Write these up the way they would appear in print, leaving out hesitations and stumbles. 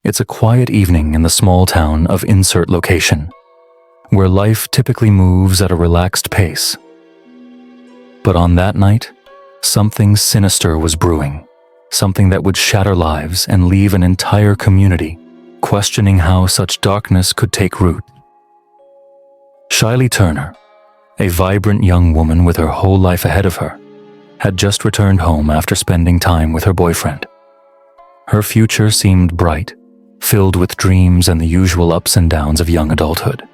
It's a quiet evening in the small town of insert location, where life typically moves at a relaxed pace. But on that night, something sinister was brewing, something that would shatter lives and leave an entire community questioning how such darkness could take root. Shiley Turner, a vibrant young woman with her whole life ahead of her, had just returned home after spending time with her boyfriend. Her future seemed bright, filled with dreams and the usual ups and downs of young adulthood.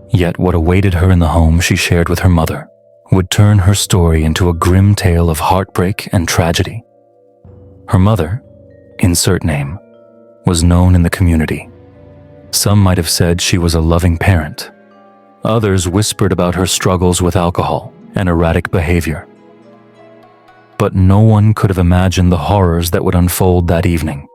Yet what awaited her in the home she shared with her mother would turn her story into a grim tale of heartbreak and tragedy. Her mother, insert name, was known in the community. Some might have said she was a loving parent. Others whispered about her struggles with alcohol and erratic behavior. But no one could have imagined the horrors that would unfold that evening.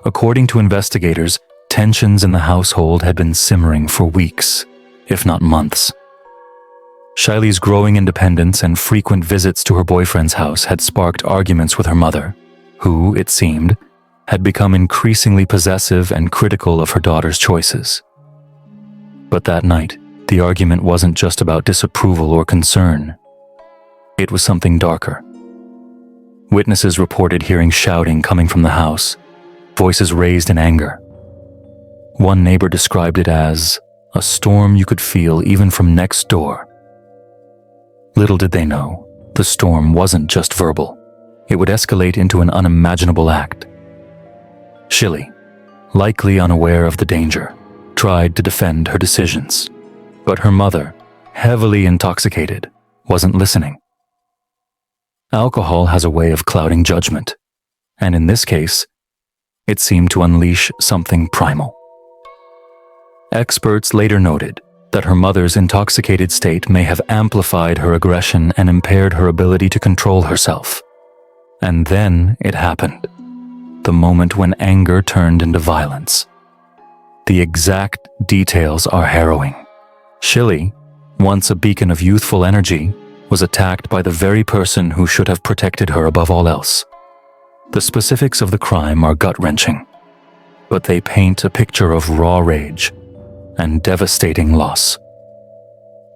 According to investigators, tensions in the household had been simmering for weeks, if not months. Shiley's growing independence and frequent visits to her boyfriend's house had sparked arguments with her mother, who, it seemed, had become increasingly possessive and critical of her daughter's choices. But that night, the argument wasn't just about disapproval or concern. It was something darker. Witnesses reported hearing shouting coming from the house, voices raised in anger. One neighbor described it as a storm you could feel even from next door. Little did they know, the storm wasn't just verbal. It would escalate into an unimaginable act. Shiley, likely unaware of the danger, tried to defend her decisions. But her mother, heavily intoxicated, wasn't listening. Alcohol has a way of clouding judgment, and in this case, it seemed to unleash something primal. Experts later noted that her mother's intoxicated state may have amplified her aggression and impaired her ability to control herself. And then it happened. The moment when anger turned into violence. The exact details are harrowing. Shiley, once a beacon of youthful energy, was attacked by the very person who should have protected her above all else. The specifics of the crime are gut-wrenching, but they paint a picture of raw rage and devastating loss.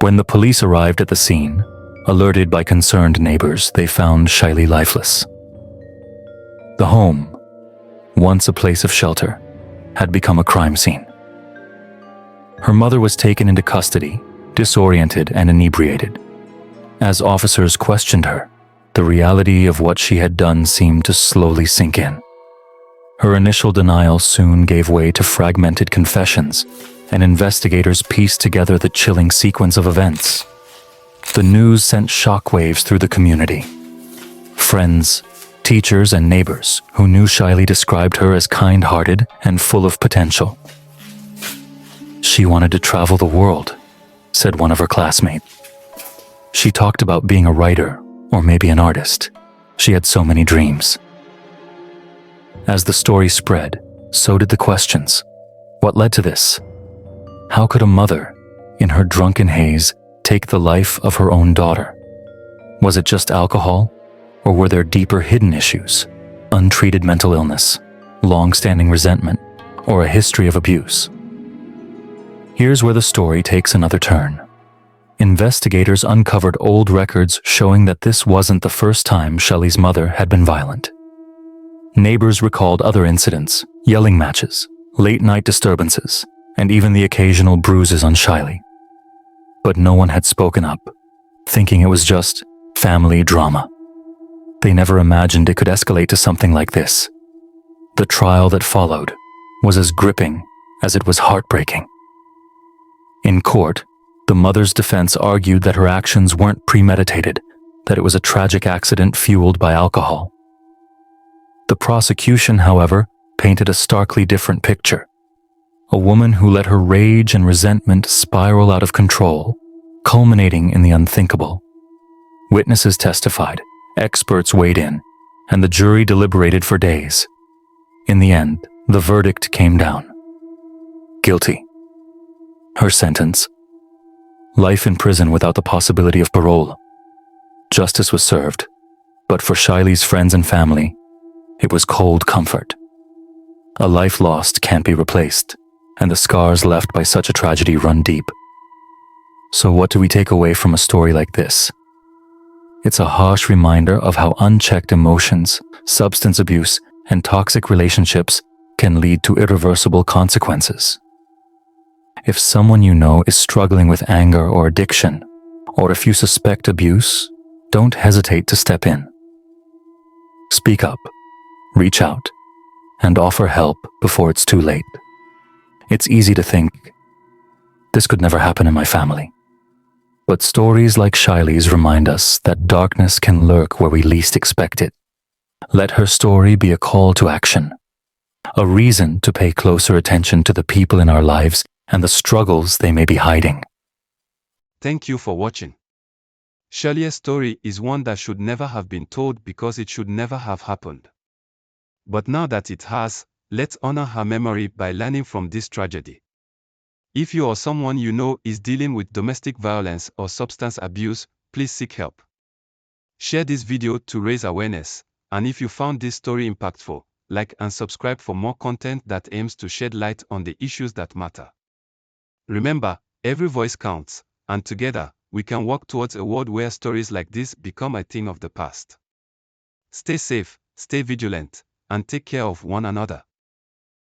When the police arrived at the scene, alerted by concerned neighbors, they found Shiley lifeless. The home, once a place of shelter, had become a crime scene. Her mother was taken into custody, disoriented and inebriated. As officers questioned her, the reality of what she had done seemed to slowly sink in. Her initial denial soon gave way to fragmented confessions, and investigators pieced together the chilling sequence of events. The news sent shockwaves through the community. Friends, teachers, and neighbors who knew Shiley described her as kind-hearted and full of potential. "She wanted to travel the world," said one of her classmates. "She talked about being a writer or maybe an artist. She had so many dreams." As the story spread, so did the questions. What led to this? How could a mother, in her drunken haze, take the life of her own daughter? Was it just alcohol, or were there deeper hidden issues, untreated mental illness, long-standing resentment, or a history of abuse? Here's where the story takes another turn. Investigators uncovered old records showing that this wasn't the first time Shiley's mother had been violent. Neighbors recalled other incidents, yelling matches, late-night disturbances, and even the occasional bruises on Shiley. But no one had spoken up, thinking it was just family drama. They never imagined it could escalate to something like this. The trial that followed was as gripping as it was heartbreaking. In court, the mother's defense argued that her actions weren't premeditated, that it was a tragic accident fueled by alcohol. The prosecution, however, painted a starkly different picture. A woman who let her rage and resentment spiral out of control, culminating in the unthinkable. Witnesses testified, experts weighed in, and the jury deliberated for days. In the end, the verdict came down. Guilty. Her sentence: life in prison without the possibility of parole. Justice was served, but for Shiley's friends and family, it was cold comfort. A life lost can't be replaced, and the scars left by such a tragedy run deep. So what do we take away from a story like this? It's a harsh reminder of how unchecked emotions, substance abuse, and toxic relationships can lead to irreversible consequences. If someone you know is struggling with anger or addiction, or if you suspect abuse, don't hesitate to step in. Speak up, reach out, and offer help before it's too late. It's easy to think, this could never happen in my family. But stories like Shiley's remind us that darkness can lurk where we least expect it. Let her story be a call to action, a reason to pay closer attention to the people in our lives and the struggles they may be hiding. Thank you for watching. Shirley's story is one that should never have been told because it should never have happened. But now that it has, let's honor her memory by learning from this tragedy. If you or someone you know is dealing with domestic violence or substance abuse, please seek help. Share this video to raise awareness, and if you found this story impactful, like and subscribe for more content that aims to shed light on the issues that matter. Remember, every voice counts, and together, we can work towards a world where stories like this become a thing of the past. Stay safe, stay vigilant, and take care of one another.